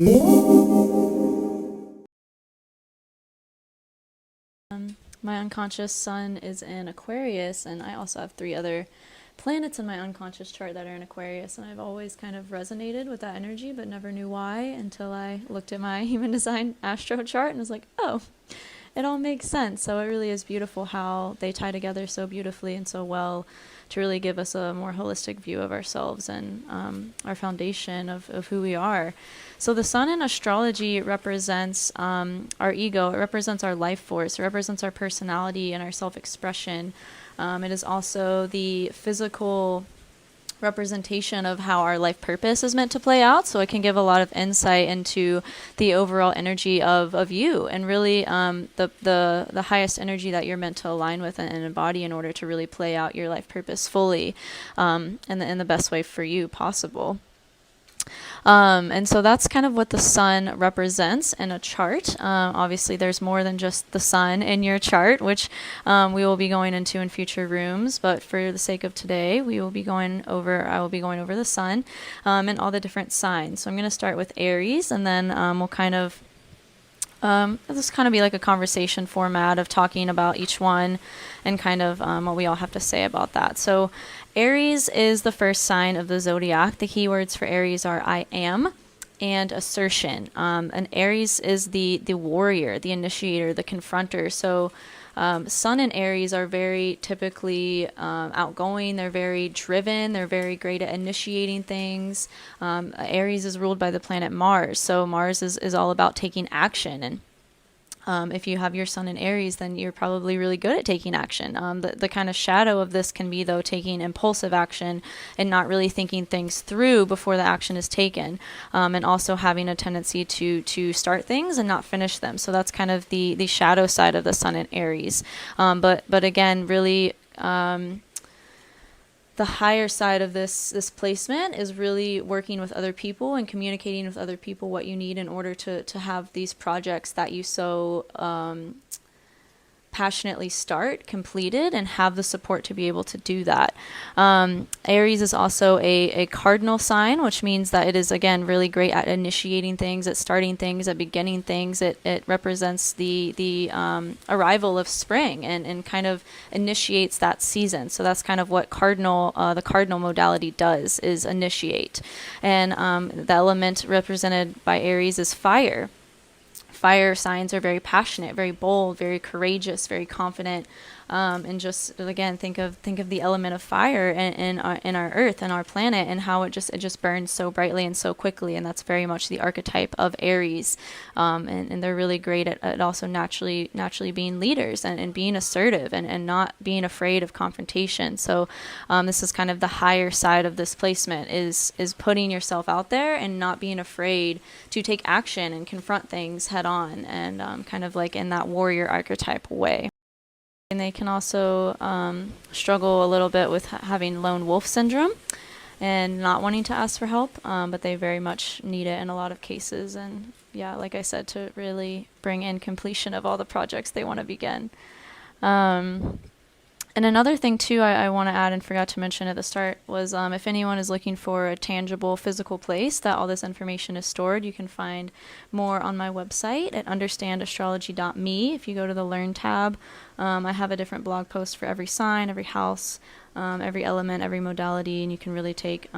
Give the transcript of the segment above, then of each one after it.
My unconscious sun is in Aquarius, and I also have 3 other planets in my unconscious chart that are in Aquarius, and I've always kind of resonated with that energy but never knew why until I looked at my human design astro chart and was like, oh, it all makes sense. So it really is beautiful how they tie together so beautifully and so well to really give us a more holistic view of ourselves and our foundation of who we are. So the sun in astrology represents our ego. It represents our life force. It represents our personality and our self-expression. It is also the physical representation of how our life purpose is meant to play out, so it can give a lot of insight into the overall energy of you, and really the highest energy that you're meant to align with and embody in order to really play out your life purpose fully, in the best way for you possible. And so that's kind of what the sun represents in a chart. Obviously, there's more than just the sun in your chart, which we will be going into in future rooms. But for the sake of today, I will be going over the sun and all the different signs. So I'm going to start with Aries, and then we'll kind of this kind of be like a conversation format of talking about each one and kind of what we all have to say about that. So Aries is the first sign of the zodiac. The keywords for Aries are I am and assertion. And Aries is the warrior, the initiator, the confronter. So Sun and Aries are very typically outgoing. They're very driven. They're very great at initiating things. Aries is ruled by the planet Mars. So Mars is all about taking action. And if you have your sun in Aries, then you're probably really good at taking action. The kind of shadow of this can be, though, taking impulsive action and not really thinking things through before the action is taken, and also having a tendency to start things and not finish them. So that's kind of the shadow side of the sun in Aries. But again, really, the higher side of this placement is really working with other people and communicating with other people what you need in order to have these projects that you so passionately start completed and have the support to be able to do that. Aries is also a cardinal sign, which means that it is, again, really great at initiating things, at starting things, at beginning things. It represents the arrival of spring and kind of initiates that season. So that's kind of what the cardinal modality does, is initiate. And the element represented by Aries is fire. Fire signs are very passionate, very bold, very courageous, very confident, and just, again, think of the element of fire in our Earth and our planet, and how it just burns so brightly and so quickly, and that's very much the archetype of Aries, and they're really great at also naturally being leaders and being assertive and not being afraid of confrontation. So this is kind of the higher side of this placement, is putting yourself out there and not being afraid to take action and confront things head on, and kind of like in that warrior archetype way. And they can also struggle a little bit with having lone wolf syndrome and not wanting to ask for help, but they very much need it in a lot of cases. And yeah, like I said, to really bring in completion of all the projects they want to begin. And another thing, too, I want to add and forgot to mention at the start was if anyone is looking for a tangible physical place that all this information is stored, you can find more on my website at understandastrology.me. If you go to the Learn tab, I have a different blog post for every sign, every house, every element, every modality, and you can really take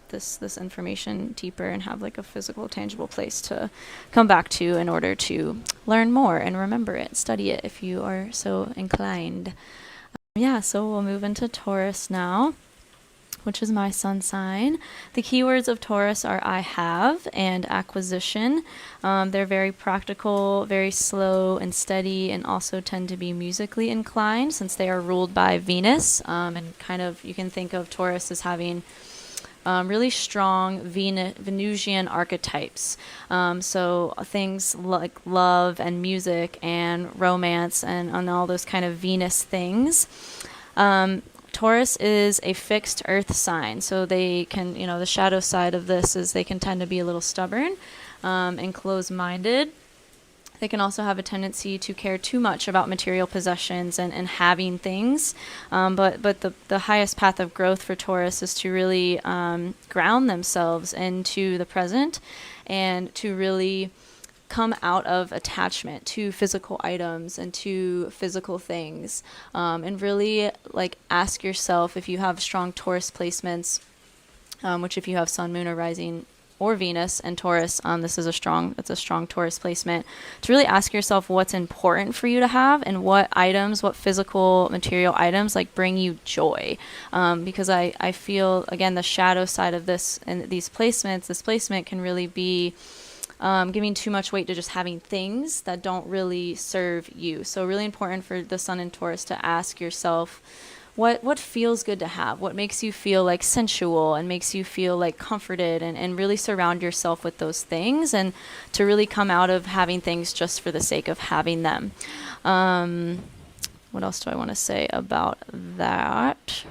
this information deeper and have like a physical, tangible place to come back to in order to learn more and remember it, study it if you are so inclined. Yeah, so we'll move into Taurus now, which is my sun sign. The keywords of Taurus are I have and acquisition. They're very practical, very slow and steady, and also tend to be musically inclined since they are ruled by Venus. And kind of, you can think of Taurus as having really strong Venusian archetypes. So things like love and music and romance and all those kind of Venus things. Taurus is a fixed earth sign, so they can, the shadow side of this is they can tend to be a little stubborn and close-minded. They can also have a tendency to care too much about material possessions and having things. But the highest path of growth for Taurus is to really ground themselves into the present and to really come out of attachment to physical items and to physical things, and really like ask yourself, if you have strong Taurus placements, which if you have Sun, Moon, or Rising or Venus and Taurus, it's a strong Taurus placement, to really ask yourself what's important for you to have and what physical material items like bring you joy. Because I feel, again, the shadow side of this and this placement can really be giving too much weight to just having things that don't really serve you. So really important for the Sun in Taurus to ask yourself, what feels good to have, what makes you feel like sensual and makes you feel like comforted, and really surround yourself with those things, and to really come out of having things just for the sake of having them. What else do I want to say about that?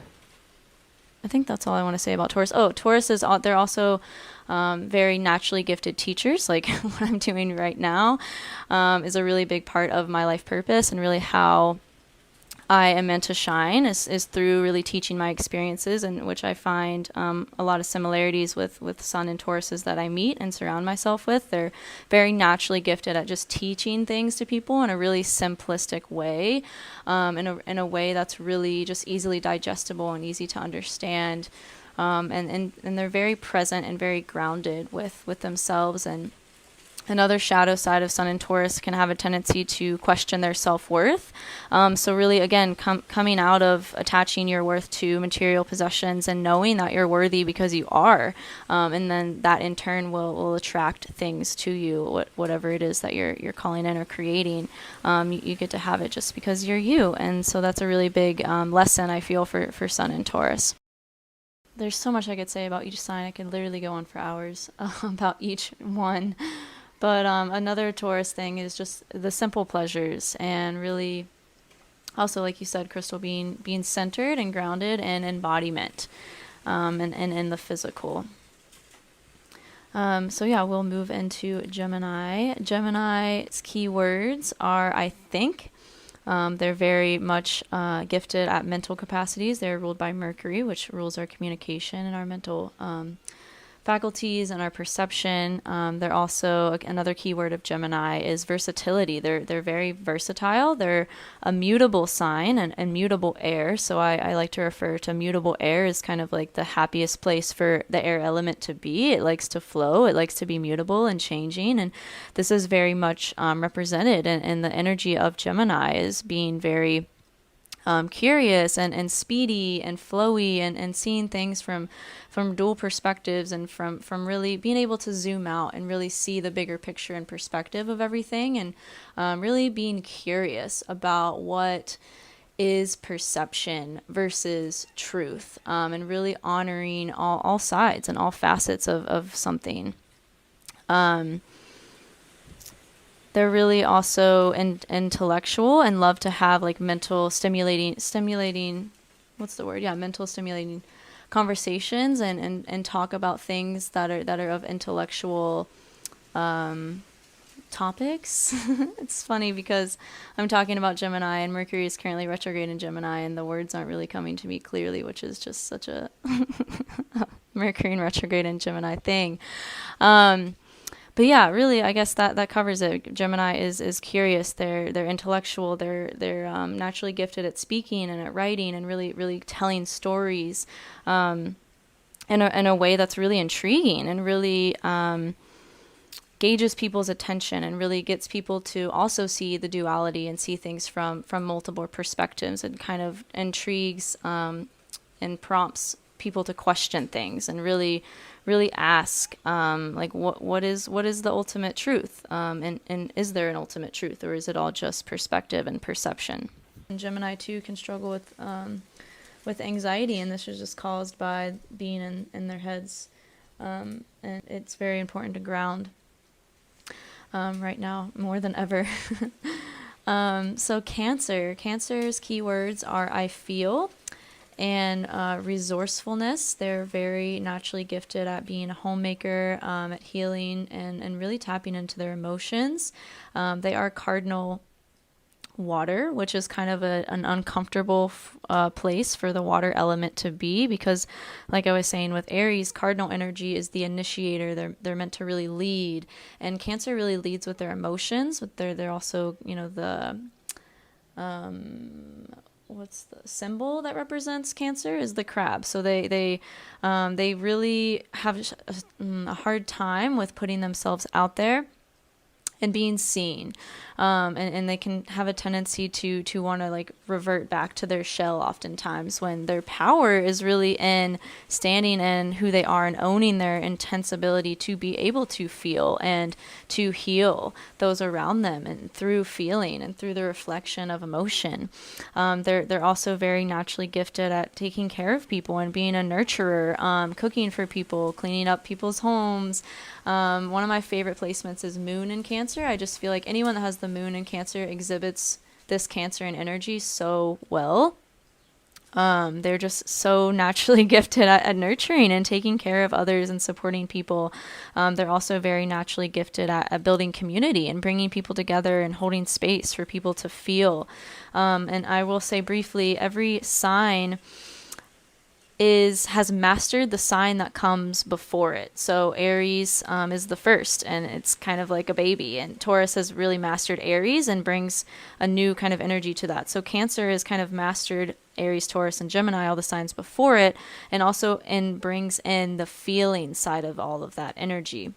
I think that's all I want to say about Taurus. Taurus they're also very naturally gifted teachers. Like what I'm doing right now is a really big part of my life purpose, and really how I am meant to shine is through really teaching my experiences, and which I find a lot of similarities with Sun and Tauruses that I meet and surround myself with. They're very naturally gifted at just teaching things to people in a really simplistic way, in a way that's really just easily digestible and easy to understand. And they're very present and very grounded with themselves. And another shadow side of Sun and Taurus can have a tendency to question their self-worth. So really, again, coming out of attaching your worth to material possessions and knowing that you're worthy because you are. And then that in turn will attract things to you, whatever it is that you're calling in or creating. You get to have it just because you're you. And so that's a really big lesson, I feel, for Sun and Taurus. There's so much I could say about each sign. I could literally go on for hours about each one. But another Taurus thing is just the simple pleasures, and really also, like you said, Crystal, being centered and grounded in embodiment, and in the physical. So yeah, we'll move into Gemini. Gemini's keywords are I think. They're very much gifted at mental capacities. They're ruled by Mercury, which rules our communication and our mental faculties and our perception. They're also, another keyword of Gemini is versatility. They're very versatile. They're a mutable sign and mutable air. So I like to refer to mutable air as kind of like the happiest place for the air element to be. It likes to flow. It likes to be mutable and changing. And this is very much represented in the energy of Gemini, as being very curious and speedy and flowy, and seeing things from dual perspectives, and from really being able to zoom out and really see the bigger picture and perspective of everything, and really being curious about what is perception versus truth, and really honoring all sides and all facets of something. They're really also intellectual and love to have like mental stimulating, what's the word? Yeah, mental stimulating conversations, and talk about things that are of intellectual topics. It's funny because I'm talking about Gemini, and Mercury is currently retrograde in Gemini, and the words aren't really coming to me clearly, which is just such a Mercury in retrograde in Gemini thing. But yeah, really, I guess that covers it. Gemini is curious. They're intellectual. They're naturally gifted at speaking and at writing, and really telling stories, in a way that's really intriguing, and really gauges people's attention, and really gets people to also see the duality and see things from multiple perspectives, and kind of intrigues and prompts people to question things, and really ask, like what is the ultimate truth, and is there an ultimate truth, or is it all just perspective and perception? And Gemini too can struggle with anxiety, and this is just caused by being in their heads, and it's very important to ground right now more than ever. So Cancer's keywords are I feel and resourcefulness. They're very naturally gifted at being a homemaker, at healing, and really tapping into their emotions. They are cardinal water, which is kind of an uncomfortable place for the water element to be, because like I was saying with Aries, cardinal energy is the initiator. They're meant to really lead, and Cancer really leads with their emotions, but they're also, you know, the what's the symbol that represents Cancer is the crab. So they really have a hard time with putting themselves out there and being seen, and they can have a tendency to want to like revert back to their shell oftentimes, when their power is really in standing in who they are and owning their intense ability to be able to feel and to heal those around them, and through feeling and through the reflection of emotion. They're also very naturally gifted at taking care of people and being a nurturer, cooking for people, cleaning up people's homes. One of my favorite placements is Moon in Cancer. I just feel like anyone that has the Moon in Cancer exhibits this Cancerian energy so well. They're just so naturally gifted at nurturing and taking care of others and supporting people. They're also very naturally gifted at building community and bringing people together and holding space for people to feel. And I will say briefly, every sign has mastered the sign that comes before it. So Aries is the first, and it's kind of like a baby, and Taurus has really mastered Aries and brings a new kind of energy to that. So Cancer has kind of mastered Aries, Taurus, and Gemini, all the signs before it, and also brings in the feeling side of all of that energy.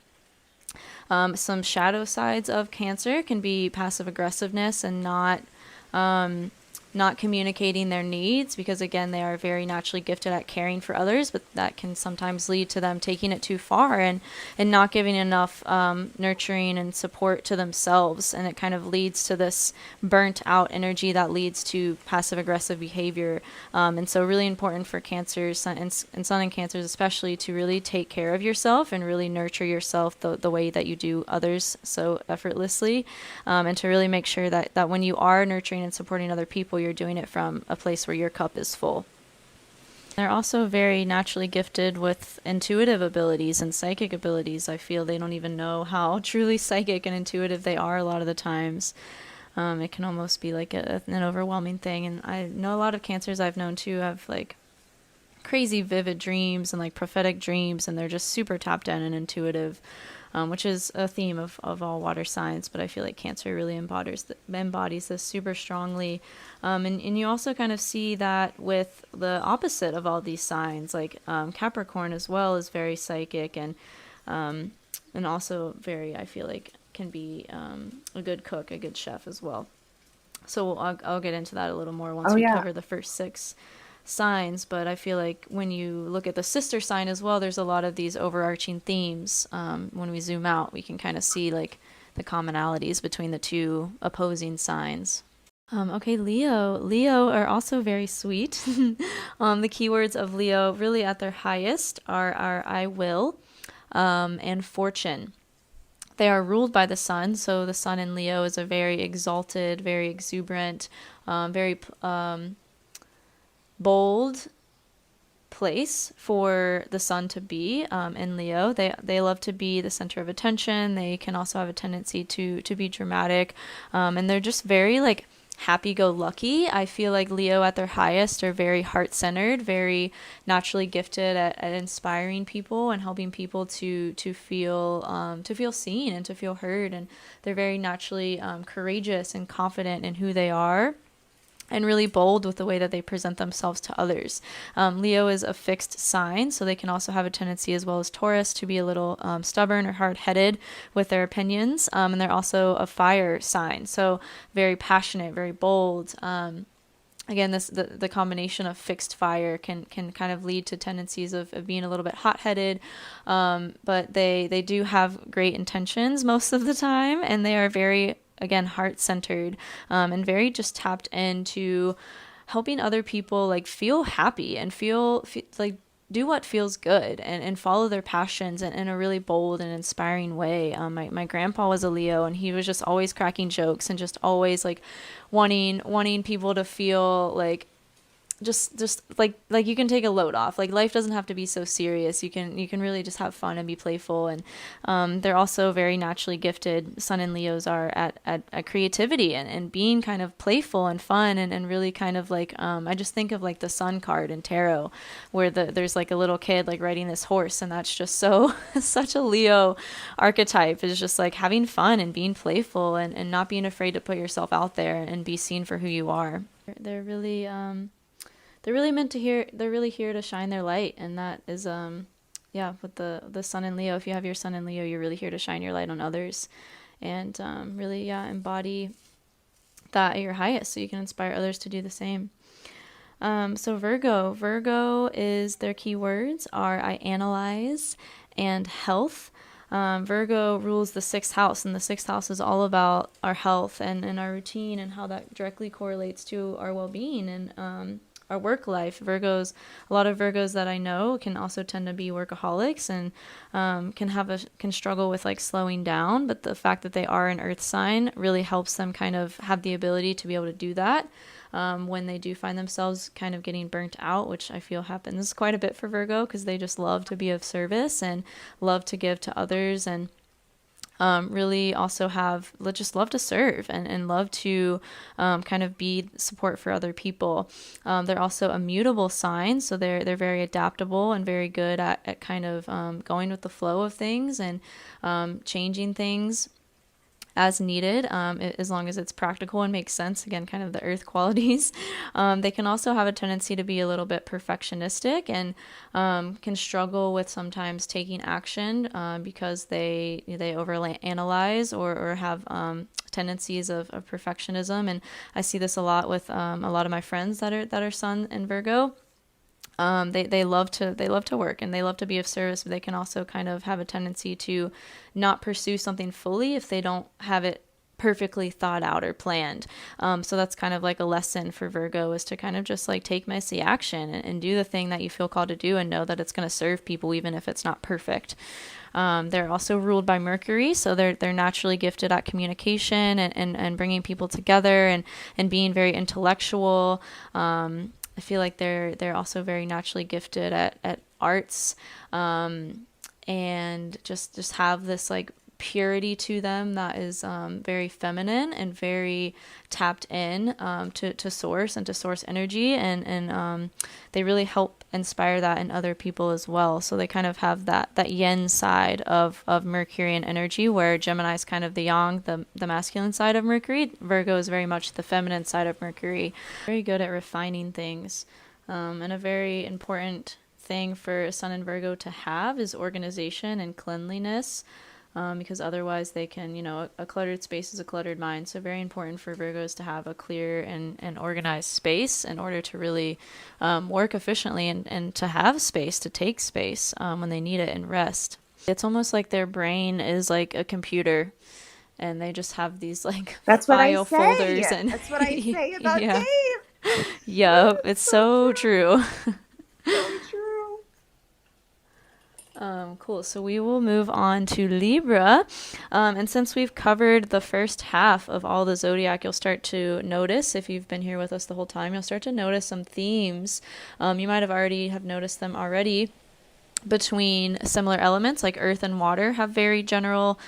Some shadow sides of Cancer can be passive aggressiveness and not communicating their needs, because again, they are very naturally gifted at caring for others, but that can sometimes lead to them taking it too far and not giving enough nurturing and support to themselves, and it kind of leads to this burnt out energy that leads to passive aggressive behavior. And so really important for Cancers and Sun and Cancers especially to really take care of yourself and really nurture yourself the way that you do others so effortlessly, and to really make sure that when you are nurturing and supporting other people, you're doing it from a place where your cup is full. They're also very naturally gifted with intuitive abilities and psychic abilities. I feel they don't even know how truly psychic and intuitive they are a lot of the times. It can almost be like an overwhelming thing. And I know a lot of Cancers I've known too have like crazy vivid dreams and like prophetic dreams, and they're just super tapped in and intuitive, which is a theme of all water signs, but I feel like Cancer really embodies this super strongly. And you also kind of see that with the opposite of all these signs, like Capricorn as well is very psychic and also very, I feel like, can be a good cook, a good chef as well. So I'll get into that a little more once we cover the first 6 signs, but I feel like when you look at the sister sign as well, there's a lot of these overarching themes. When we zoom out, we can kind of see like the commonalities between the two opposing signs. Okay, Leo are also very sweet. The keywords of Leo really at their highest are I will and fortune. They are ruled by the sun, so the sun in Leo is a very exalted, very exuberant, very bold place for the sun to be in Leo. They love to be the center of attention. They can also have a tendency to be dramatic, and they're just very like happy-go-lucky. I feel like Leo at their highest are very heart-centered, very naturally gifted at inspiring people and helping people to feel seen and to feel heard, and they're very naturally courageous and confident in who they are, and really bold with the way that they present themselves to others. Leo is a fixed sign, so they can also have a tendency, as well as Taurus, to be a little stubborn or hard-headed with their opinions. And they're also a fire sign, so very passionate, very bold. Again, the combination of fixed fire can kind of lead to tendencies of being a little bit hot-headed, but they do have great intentions most of the time, and they are very, again, heart-centered, and very just tapped into helping other people like feel happy and feel like do what feels good and follow their passions in a really bold and inspiring way. My grandpa was a Leo, and he was just always cracking jokes and just always like wanting people to feel like just like you can take a load off. Like life doesn't have to be so serious. You can really just have fun and be playful. And they're also very naturally gifted. Sun and Leos are at creativity and being kind of playful and fun and really kind of like I just think of like the Sun card in tarot, where there's like a little kid like riding this horse, and that's just so such a Leo archetype, is just like having fun and being playful and not being afraid to put yourself out there and be seen for who you are. They're really they're really here to shine their light, and that is with the Sun in Leo. If you have your Sun in Leo, you're really here to shine your light on others and really embody that at your highest, so you can inspire others to do the same. So Virgo is, their keywords are I analyze and health. Virgo rules the 6th house, and the 6th house is all about our health and our routine and how that directly correlates to our well-being and our work life. A lot of Virgos that I know can also tend to be workaholics and can struggle with like slowing down, but the fact that they are an earth sign really helps them kind of have the ability to be able to do that when they do find themselves kind of getting burnt out, which I feel happens quite a bit for Virgo, because they just love to be of service and love to give to others, and really also just love to serve and love to kind of be support for other people. They're also a mutable sign, so they're very adaptable and very good at kind of going with the flow of things and changing things as needed, as long as it's practical and makes sense. Again, kind of the earth qualities. They can also have a tendency to be a little bit perfectionistic and can struggle with sometimes taking action because they overanalyze or have tendencies of perfectionism. And I see this a lot with a lot of my friends that are Sun and Virgo. They love to work and they love to be of service, but they can also kind of have a tendency to not pursue something fully if they don't have it perfectly thought out or planned. So that's kind of like a lesson for Virgo, is to kind of just like take messy action and do the thing that you feel called to do and know that it's going to serve people even if it's not perfect. They're also ruled by Mercury, so they're naturally gifted at communication and bringing people together and being very intellectual. I feel like they're also very naturally gifted at arts, and just have this like purity to them that is very feminine and very tapped in to source and to source energy, and they really help inspire that in other people as well. So they kind of have that yin side of Mercurian energy, where Gemini is kind of the yang, the masculine side of Mercury. Virgo is very much the feminine side of Mercury. Very good at refining things, and a very important thing for Sun and Virgo to have is organization and cleanliness. Because otherwise they can, a cluttered space is a cluttered mind. So very important for Virgos to have a clear and organized space in order to really work efficiently and to have space, to take space when they need it and rest. It's almost like their brain is like a computer, and they just have these like file folders. And that's what I say about Dave. Yep, it's so true. So true. Cool. So we will move on to Libra. And since we've covered the first half of all the zodiac, you'll start to notice, if you've been here with us the whole time, you'll start to notice some themes. You might have noticed them already between similar elements, like earth and water have very general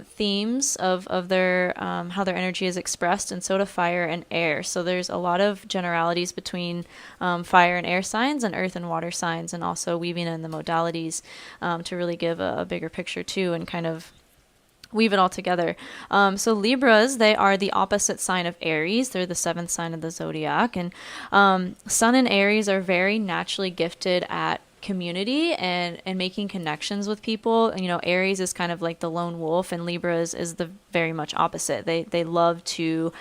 themes of their how their energy is expressed, and so do fire and air. So there's a lot of generalities between fire and air signs and earth and water signs, and also weaving in the modalities to really give a bigger picture too, and kind of weave it all together. So Libras, they are the opposite sign of Aries. They're the 7th sign of the zodiac, and Sun and Aries are very naturally gifted at community and making connections with people. Aries is kind of like the lone wolf, and Libras is the very much opposite. They love to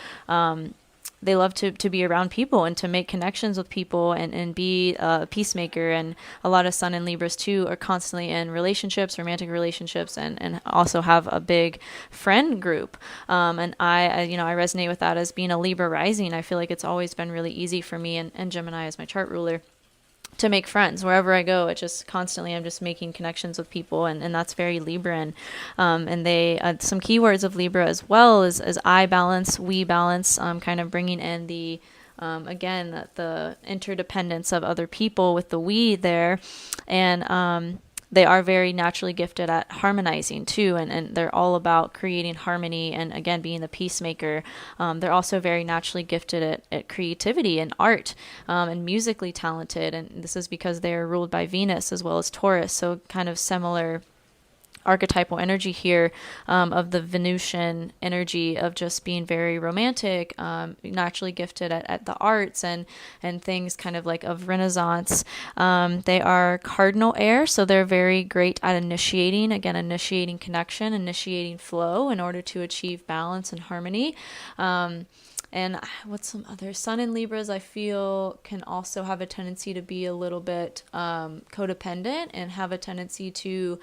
be around people and to make connections with people and be a peacemaker. And a lot of Sun and Libras too are constantly in relationships, romantic relationships, and also have a big friend group. And I resonate with that as being a Libra rising. I feel like it's always been really easy for me, and Gemini as my chart ruler, to make friends wherever I go. It just constantly, I'm just making connections with people, and that's very Libran. And they, some keywords of Libra as well is I balance, we balance, kind of bringing in the again, the interdependence of other people with the we there. And they are very naturally gifted at harmonizing too, and they're all about creating harmony and, again, being the peacemaker. They're also very naturally gifted at creativity and art, and musically talented, and this is because they are ruled by Venus as well as Taurus, so kind of similar archetypal energy here, of the Venusian energy of just being very romantic, naturally gifted at the arts and things kind of like of Renaissance. They are cardinal air, so they're very great at initiating connection, initiating flow in order to achieve balance and harmony. And what's some other? Sun in Libras, I feel, can also have a tendency to be a little bit codependent and have a tendency to,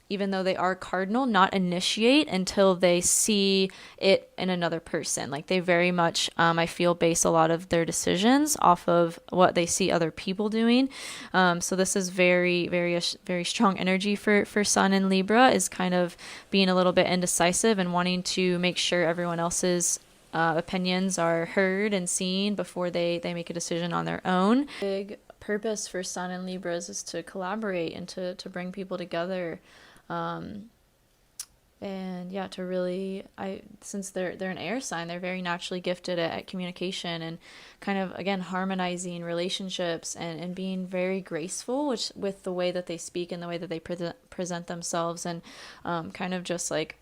even though they are cardinal, not initiate until they see it in another person. Like they very much, I feel, base a lot of their decisions off of what they see other people doing. So this is very, very, very strong energy for Sun in Libra, is kind of being a little bit indecisive and wanting to make sure everyone else's opinions are heard and seen before they make a decision on their own. Big purpose for Sun and Libras is to collaborate and to bring people together. And yeah, to really, since they're an air sign, they're very naturally gifted at communication and kind of, again, harmonizing relationships and being very graceful, which with the way that they speak and the way that they present themselves, and kind of just like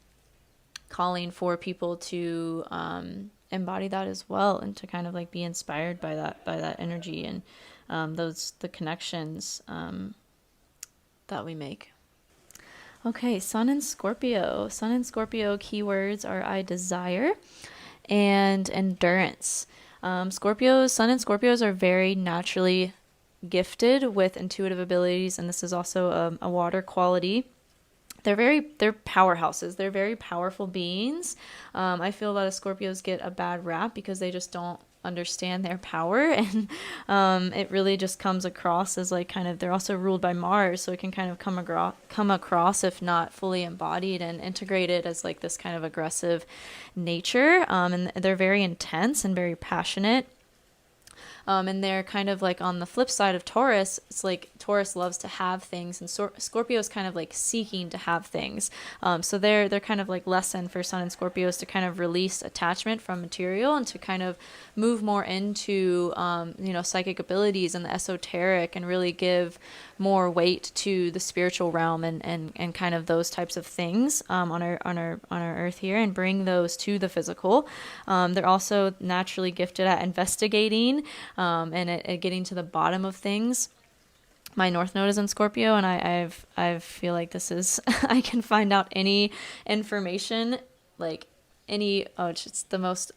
calling for people to embody that as well, and to kind of like be inspired by that energy and the connections that we make. Okay, Sun in Scorpio. Sun in Scorpio keywords are I desire and endurance. Sun and Scorpios are very naturally gifted with intuitive abilities, and this is also a water quality. They're powerhouses. They're very powerful beings. I feel a lot of Scorpios get a bad rap because they just don't understand their power, and it really just comes across as like kind of, they're also ruled by Mars, so it can kind of come across, if not fully embodied and integrated, as like this kind of aggressive nature. And they're very intense and very passionate. And they're kind of like on the flip side of Taurus. It's like Taurus loves to have things, and Scorpio is kind of like seeking to have things. So they're kind of like lesson for Sun and Scorpios to kind of release attachment from material and to kind of move more into psychic abilities and the esoteric, and really give more weight to the spiritual realm and kind of those types of things on our earth here, and bring those to the physical. They're also naturally gifted at investigating and at getting to the bottom of things. My North Node is in Scorpio, and I feel like this is I can find out any information, like it's just the most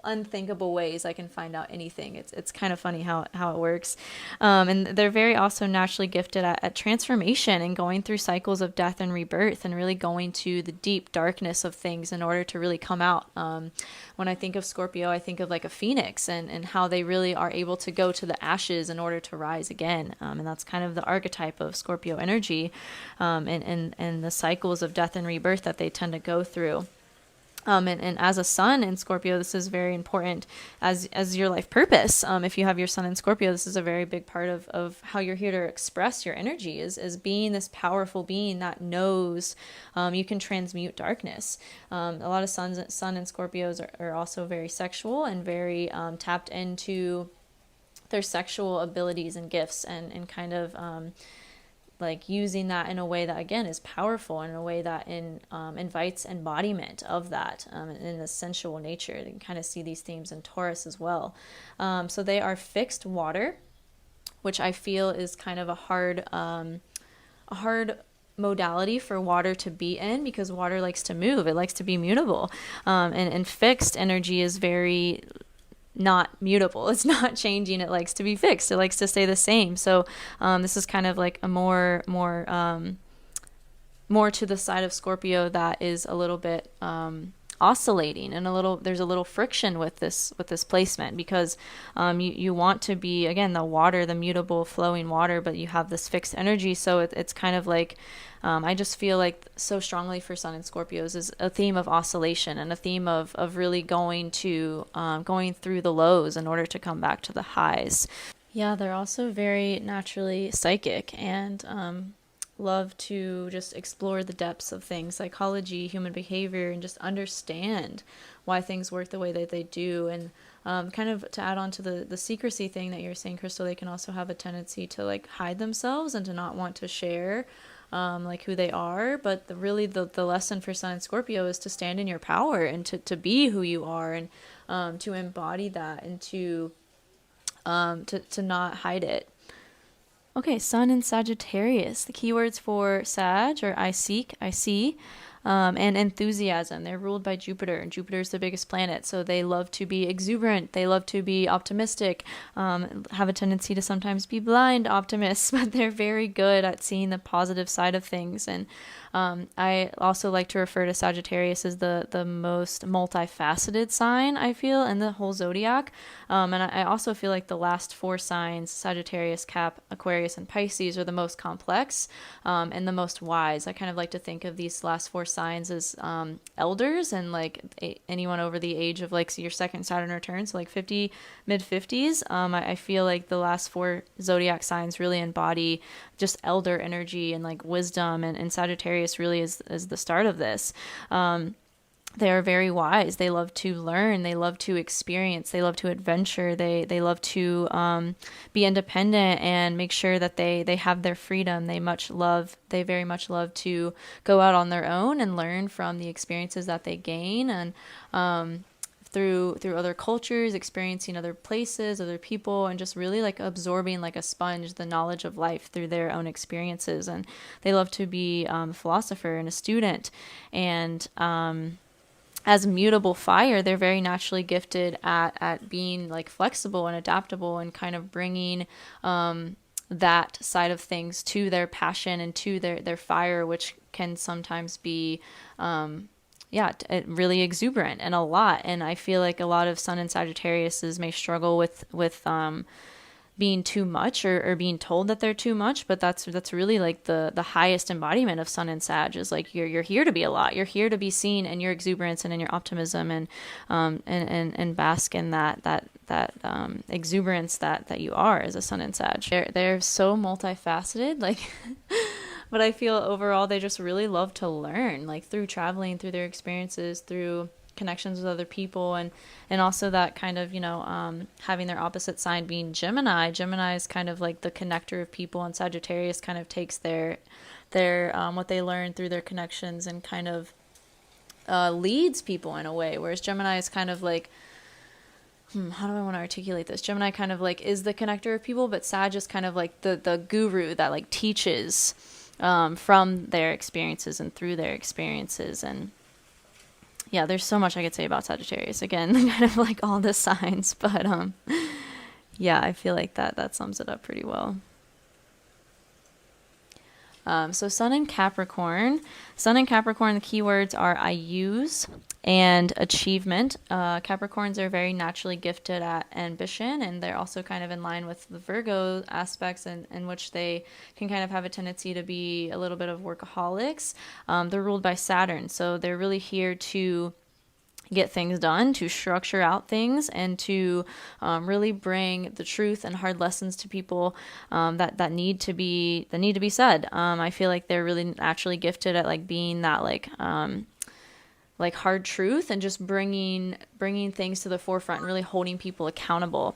unthinkable ways I can find out anything. It's kind of funny how it works. And they're very also naturally gifted at transformation and going through cycles of death and rebirth, and really going to the deep darkness of things in order to really come out. When I think of Scorpio, I think of like a phoenix, and how they really are able to go to the ashes in order to rise again. And that's kind of the archetype of Scorpio energy, and the cycles of death and rebirth that they tend to go through. And as a Sun in Scorpio, this is very important as your life purpose. If you have your Sun in Scorpio, this is a very big part of how you're here to express your energy, is being this powerful being that knows you can transmute darkness. A lot of Sun and Scorpios are also very sexual and very tapped into their sexual abilities and gifts, and kind of like using that in a way that, again, is powerful, in a way that invites embodiment of that in the sensual nature. You can kind of see these themes in Taurus as well. So they are fixed water, which I feel is kind of a hard modality for water to be in, because water likes to move. It likes to be mutable. And fixed energy is very not mutable. It's not changing. It likes to be fixed. It likes to stay the same. So this is kind of like a more to the side of Scorpio that is a little bit oscillating, and there's a little friction with this placement, because you want to be, again, the water, the mutable flowing water, but you have this fixed energy. So it's kind of like, I just feel like so strongly for Sun and Scorpios is a theme of oscillation, and a theme of really going through the lows in order to come back to the highs. Yeah, they're also very naturally psychic, and love to just explore the depths of things, psychology, human behavior, and just understand why things work the way that they do. And kind of to add on to the secrecy thing that you're saying, Crystal, they can also have a tendency to like hide themselves and to not want to share like who they are. But the lesson for Sun and Scorpio is to stand in your power, and to be who you are, and to embody that, and to not hide it. Okay, Sun in Sagittarius. The keywords for Sag are I seek, I see, and enthusiasm. They're ruled by Jupiter, and Jupiter's the biggest planet, so they love to be exuberant, they love to be optimistic, have a tendency to sometimes be blind optimists, but they're very good at seeing the positive side of things. And I also like to refer to Sagittarius as the most multifaceted sign, I feel, in the whole zodiac. And I also feel like the last 4 signs, Sagittarius, Cap, Aquarius, and Pisces, are the most complex and the most wise. I kind of like to think of these last 4 signs as elders, and like anyone over the age of like, so your second Saturn return, so like 50, mid 50s. I feel like the last 4 zodiac signs really embody just elder energy and like wisdom, and Sagittarius really is the start of this. They are very wise. They love to learn. They love to experience. They love to adventure. They love to be independent and make sure that they have their freedom. They very much love to go out on their own and learn from the experiences that they gain, and through other cultures, experiencing other places, other people, and just really like absorbing like a sponge the knowledge of life through their own experiences. And they love to be a philosopher and a student. And as mutable fire, they're very naturally gifted at being like flexible and adaptable, and kind of bringing that side of things to their passion and to their fire, which can sometimes be really exuberant and a lot. And I feel like a lot of Sun and Sagittariuses may struggle with being too much, or being told that they're too much. But that's really like the highest embodiment of Sun and Sag, is like you're here to be a lot. You're here to be seen in your exuberance and in your optimism, and bask in that exuberance that you are as a Sun and Sag. They're so multifaceted, like. But I feel overall they just really love to learn, like through traveling, through their experiences, through connections with other people, and also that kind of, having their opposite sign being Gemini. Gemini is kind of like the connector of people, and Sagittarius kind of takes their what they learn through their connections and kind of leads people in a way, whereas Gemini is kind of like, how do I want to articulate this? Gemini kind of like is the connector of people, but Sag is kind of like the guru that like teaches from their experiences and through their experiences. And yeah, there's so much I could say about Sagittarius. Again, kind of like all the signs, but yeah, I feel like that sums it up pretty well. So Sun in Capricorn. Sun in Capricorn, the keywords are I use and achievement. Capricorns are very naturally gifted at ambition, and they're also kind of in line with the Virgo aspects, in which they can kind of have a tendency to be a little bit of workaholics. They're ruled by Saturn, so they're really here to get things done, to structure out things, and to really bring the truth and hard lessons to people that need to be said. I feel like they're really naturally gifted at like being that like hard truth, and just bringing things to the forefront and really holding people accountable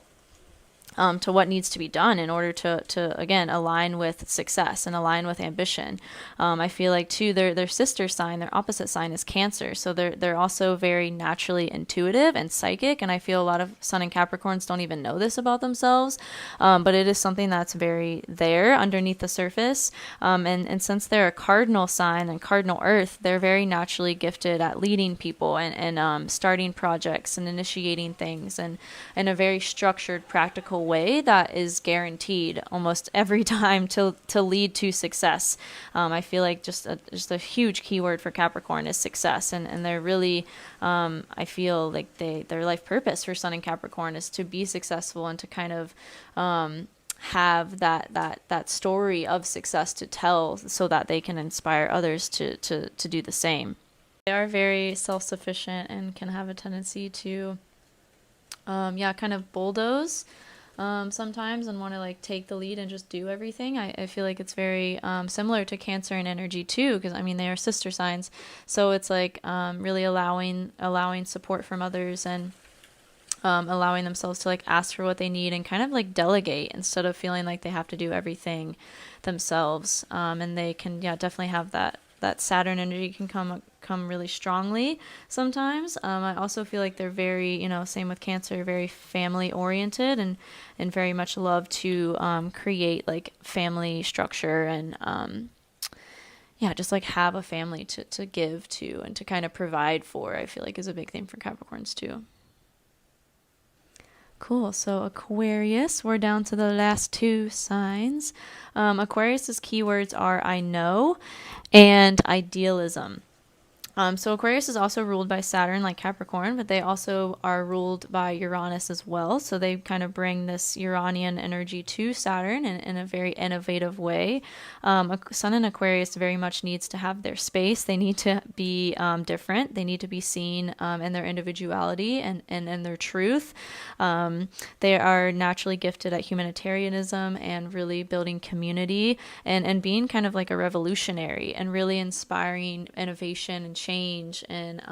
to what needs to be done in order to again align with success and align with ambition. I feel like too their sister sign, their opposite sign is Cancer, so they're also very naturally intuitive and psychic, and I feel a lot of Sun and Capricorns don't even know this about themselves, but it is something that's very there underneath the surface, and since they're a cardinal sign and cardinal earth, they're very naturally gifted at leading people and starting projects and initiating things and in a very structured, practical way that is guaranteed almost every time to lead to success. I feel like just a huge keyword for Capricorn is success, and they're really I feel like their life purpose for Sun in Capricorn is to be successful and to kind of have that story of success to tell so that they can inspire others to do the same. They are very self-sufficient and can have a tendency to kind of bulldoze sometimes and want to like take the lead and just do everything. I feel like it's very similar to Cancer and energy too, because I mean they are sister signs, so it's like really allowing support from others and allowing themselves to like ask for what they need and kind of like delegate instead of feeling like they have to do everything themselves. And they can definitely have that Saturn energy can come really strongly sometimes. I also feel like they're very, same with Cancer, very family oriented and very much love to create like family structure and just like have a family to give to and to kind of provide for, I feel like is a big thing for Capricorns too. Cool. So Aquarius, we're down to the last two signs. Aquarius's keywords are I know and idealism. So Aquarius is also ruled by Saturn like Capricorn, but they also are ruled by Uranus as well. So they kind of bring this Uranian energy to Saturn in a very innovative way. Sun in Aquarius very much needs to have their space. They need to be different. They need to be seen in their individuality and their truth. They are naturally gifted at humanitarianism and really building community and being kind of like a revolutionary and really inspiring innovation and change. And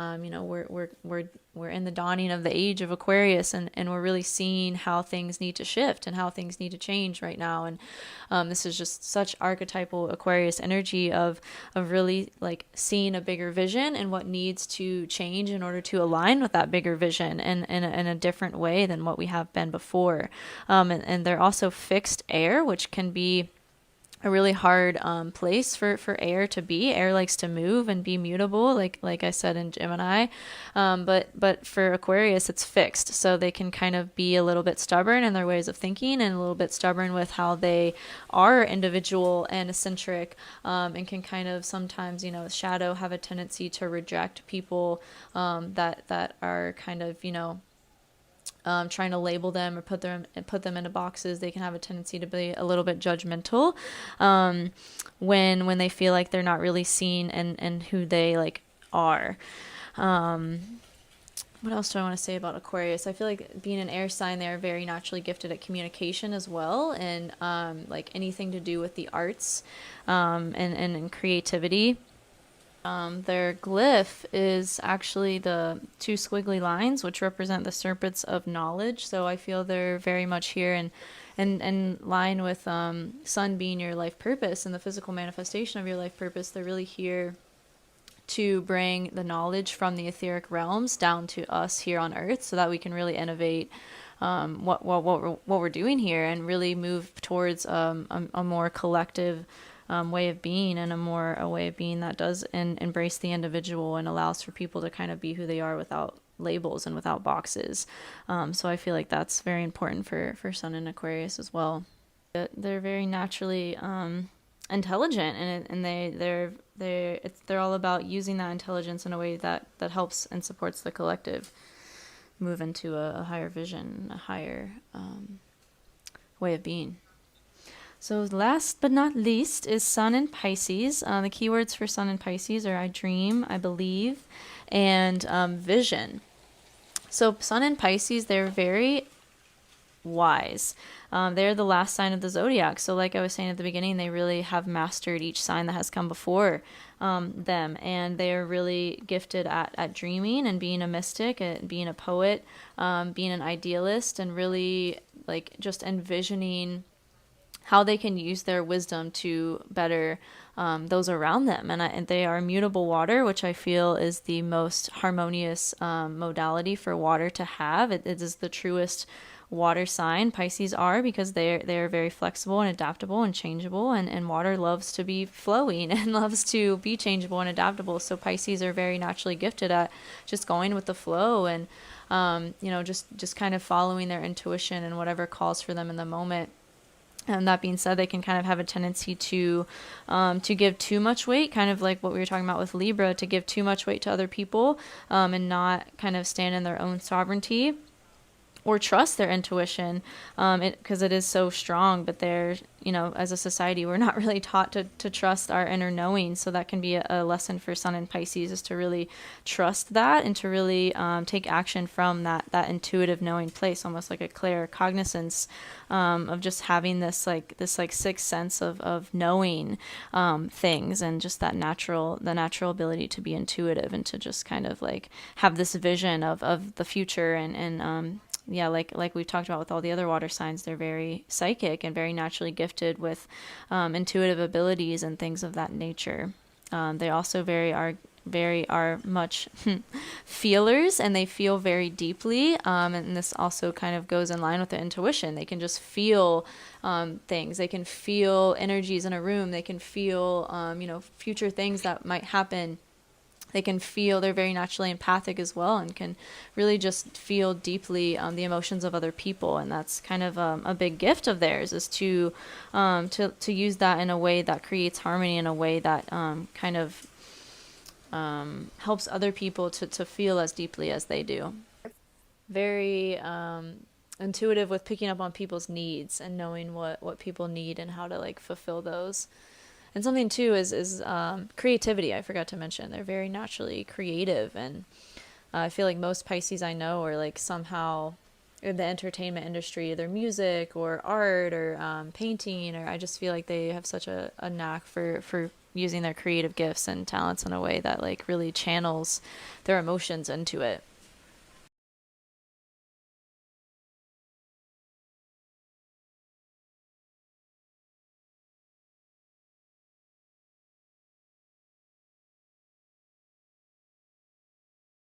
we're in the dawning of the age of Aquarius, and we're really seeing how things need to shift and how things need to change right now. And this is just such archetypal Aquarius energy of really like seeing a bigger vision and what needs to change in order to align with that bigger vision and in a different way than what we have been before. And they're also fixed air, which can be a really hard place for air to be. Air likes to move and be mutable, like I said in Gemini. But for Aquarius, it's fixed. So they can kind of be a little bit stubborn in their ways of thinking and a little bit stubborn with how they are individual and eccentric, and can kind of sometimes, shadow have a tendency to reject people that are kind of, trying to label them or put them into boxes. They can have a tendency to be a little bit judgmental when they feel like they're not really seen and who they like are. What else do I want to say about Aquarius? I feel like being an air sign, they're very naturally gifted at communication as well, and like anything to do with the arts and creativity. Their glyph is actually the two squiggly lines, which represent the serpents of knowledge. So I feel they're very much here and in line with Sun being your life purpose and the physical manifestation of your life purpose. They're really here to bring the knowledge from the etheric realms down to us here on Earth, so that we can really innovate what we're doing here and really move towards a more collective way of being, and a way of being that does embrace the individual and allows for people to kind of be who they are without labels and without boxes. So I feel like that's very important for Sun in Aquarius as well. They're very naturally intelligent, and they're all about using that intelligence in a way that helps and supports the collective move into a higher vision, a higher way of being. So last but not least is Sun in Pisces. The keywords for Sun in Pisces are I dream, I believe, and vision. So Sun in Pisces, they're very wise. They're the last sign of the zodiac. So like I was saying at the beginning, they really have mastered each sign that has come before them. And they are really gifted at dreaming and being a mystic, and being a poet, being an idealist, and really like just envisioning how they can use their wisdom to better those around them. And they are mutable water, which I feel is the most harmonious modality for water to have. It is the truest water sign. Pisces are, because they're very flexible and adaptable and changeable, and water loves to be flowing and loves to be changeable and adaptable. So Pisces are very naturally gifted at just going with the flow and just kind of following their intuition and whatever calls for them in the moment. And that being said, they can kind of have a tendency to give too much weight, kind of like what we were talking about with Libra, to give too much weight to other people, and not kind of stand in their own sovereignty or trust their intuition, because it is so strong. But they're, as a society, we're not really taught to trust our inner knowing. So that can be a lesson for Sun and Pisces, is to really trust that and to really take action from that intuitive knowing place, almost like a claircognizance, of just having this sixth sense of knowing things, and just the natural ability to be intuitive and to just kind of like have this vision of the future and yeah, like we've talked about with all the other water signs, they're very psychic and very naturally gifted with intuitive abilities and things of that nature. They also are much feelers, and they feel very deeply, and this also kind of goes in line with the intuition. They can just feel things. They can feel energies in a room. They can feel future things that might happen. They can feel, they're very naturally empathic as well, and can really just feel deeply the emotions of other people. And that's kind of a big gift of theirs, is to use that in a way that creates harmony, in a way that kind of helps other people to feel as deeply as they do. Very intuitive with picking up on people's needs and knowing what people need and how to like fulfill those. And something too is creativity. I forgot to mention, they're very naturally creative, and I feel like most Pisces I know are like somehow in the entertainment industry, either music or art or painting, or I just feel like they have such a knack for using their creative gifts and talents in a way that like really channels their emotions into it.